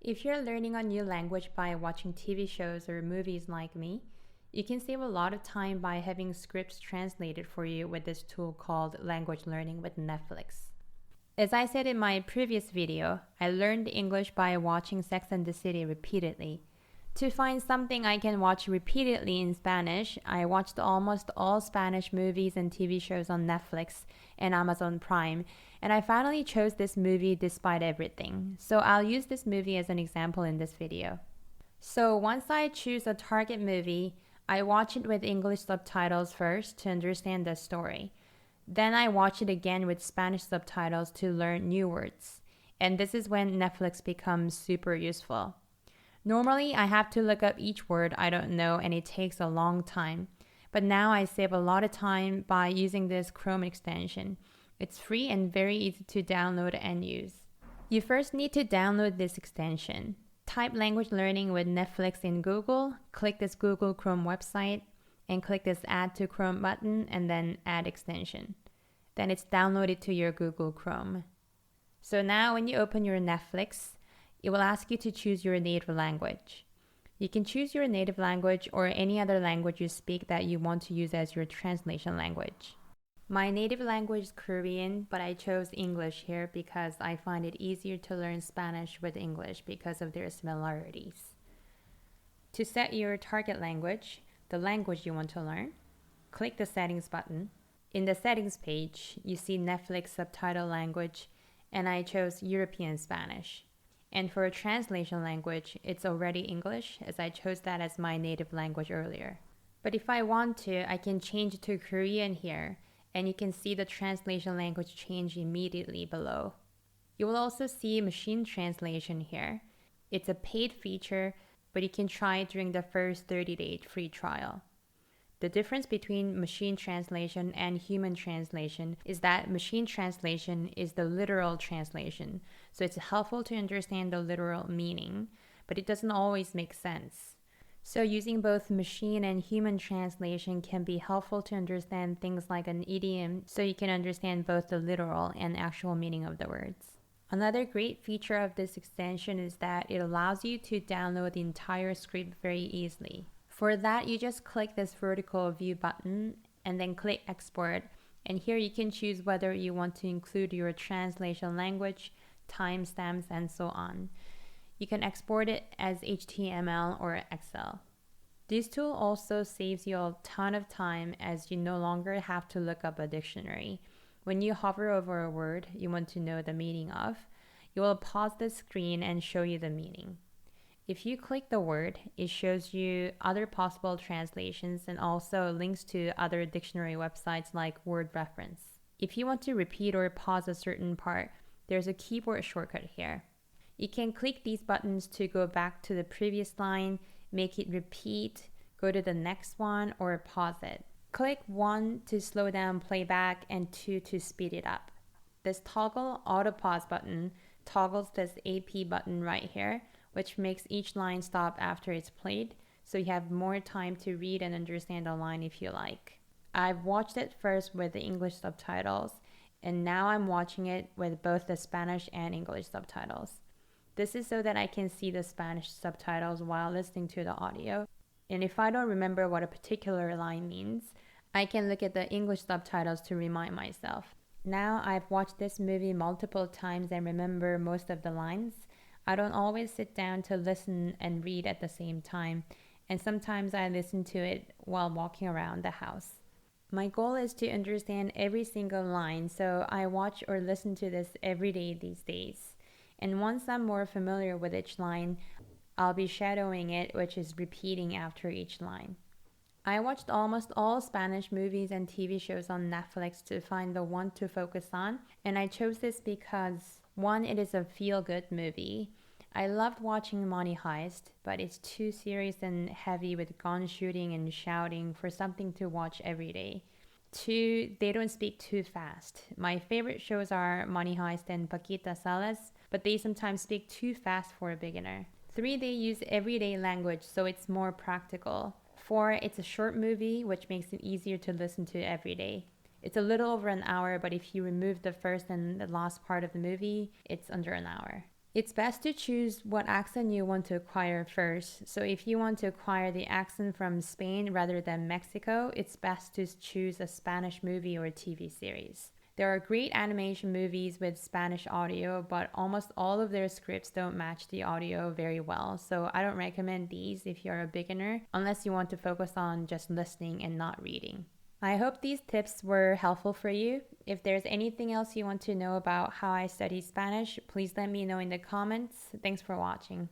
If you're learning a new language by watching TV shows or movies like me, you can save a lot of time by having scripts translated for you with this tool called Language Learning with Netflix. As I said in my previous video, I learned English by watching Sex and the City repeatedly. To find something I can watch repeatedly in Spanish, I watched almost all Spanish movies and TV shows on Netflix and Amazon Prime, and I finally chose this movie despite everything. So I'll use this movie as an example in this video. So once I choose a target movie, I watch it with English subtitles first to understand the story. Then I watch it again with Spanish subtitles to learn new words. And this is when Netflix becomes super useful. Normally, I have to look up each word I don't know and it takes a long time. But now I save a lot of time by using this Chrome extension. It's free and very easy to download and use. You first need to download this extension. Type Language Learning with Netflix in Google, click this Google Chrome website, and click this Add to Chrome button and then Add Extension. Then it's downloaded to your Google Chrome. So now when you open your Netflix, it will ask you to choose your native language. You can choose your native language or any other language you speak that you want to use as your translation language. My native language is Korean, but I chose English here because I find it easier to learn Spanish with English because of their similarities. To set your target language, the language you want to learn, click the Settings button. In the Settings page, you see Netflix subtitle language, and I chose European Spanish. And for a translation language, it's already English, as I chose that as my native language earlier. But if I want to, I can change it to Korean here, and you can see the translation language change immediately below. You will also see machine translation here. It's a paid feature, but you can try it during the first 30-day free trial. The difference between machine translation and human translation is that machine translation is the literal translation, so it's helpful to understand the literal meaning, but it doesn't always make sense. So using both machine and human translation can be helpful to understand things like an idiom, so you can understand both the literal and actual meaning of the words. Another great feature of this extension is that it allows you to download the entire script very easily. For that, you just click this vertical view button and then click export. And here you can choose whether you want to include your translation language, timestamps, and so on. You can export it as HTML or Excel. This tool also saves you a ton of time as you no longer have to look up a dictionary. When you hover over a word you want to know the meaning of, it will pause the screen and show you the meaning. If you click the word, it shows you other possible translations and also links to other dictionary websites like Word Reference. If you want to repeat or pause a certain part, there's a keyboard shortcut here. You can click these buttons to go back to the previous line, make it repeat, go to the next one, or pause it. Click 1 to slow down playback and 2 to speed it up. This toggle auto pause button toggles this AP button right here, which makes each line stop after it's played, so you have more time to read and understand a line if you like. I've watched it first with the English subtitles, and now I'm watching it with both the Spanish and English subtitles. This is so that I can see the Spanish subtitles while listening to the audio. And if I don't remember what a particular line means, I can look at the English subtitles to remind myself. Now I've watched this movie multiple times and remember most of the lines. I don't always sit down to listen and read at the same time, and sometimes I listen to it while walking around the house. My goal is to understand every single line, so I watch or listen to this every day these days. And once I'm more familiar with each line, I'll be shadowing it, which is repeating after each line. I watched almost all Spanish movies and TV shows on Netflix to find the one to focus on, and I chose this because, one, it is a feel-good movie. I loved watching Money Heist, but it's too serious and heavy with gun shooting and shouting for something to watch every day. 2, they don't speak too fast. My favorite shows are Money Heist and Paquita Salas, but they sometimes speak too fast for a beginner. 3, they use everyday language, so it's more practical. 4, it's a short movie, which makes it easier to listen to every day. It's a little over an hour, but if you remove the first and the last part of the movie, it's under an hour. It's best to choose what accent you want to acquire first. So, if you want to acquire the accent from Spain rather than Mexico, it's best to choose a Spanish movie or TV series. There are great animation movies with Spanish audio, but almost all of their scripts don't match the audio very well. So, I don't recommend these if you're a beginner, unless you want to focus on just listening and not reading. I hope these tips were helpful for you. If there's anything else you want to know about how I study Spanish, please let me know in the comments. Thanks for watching.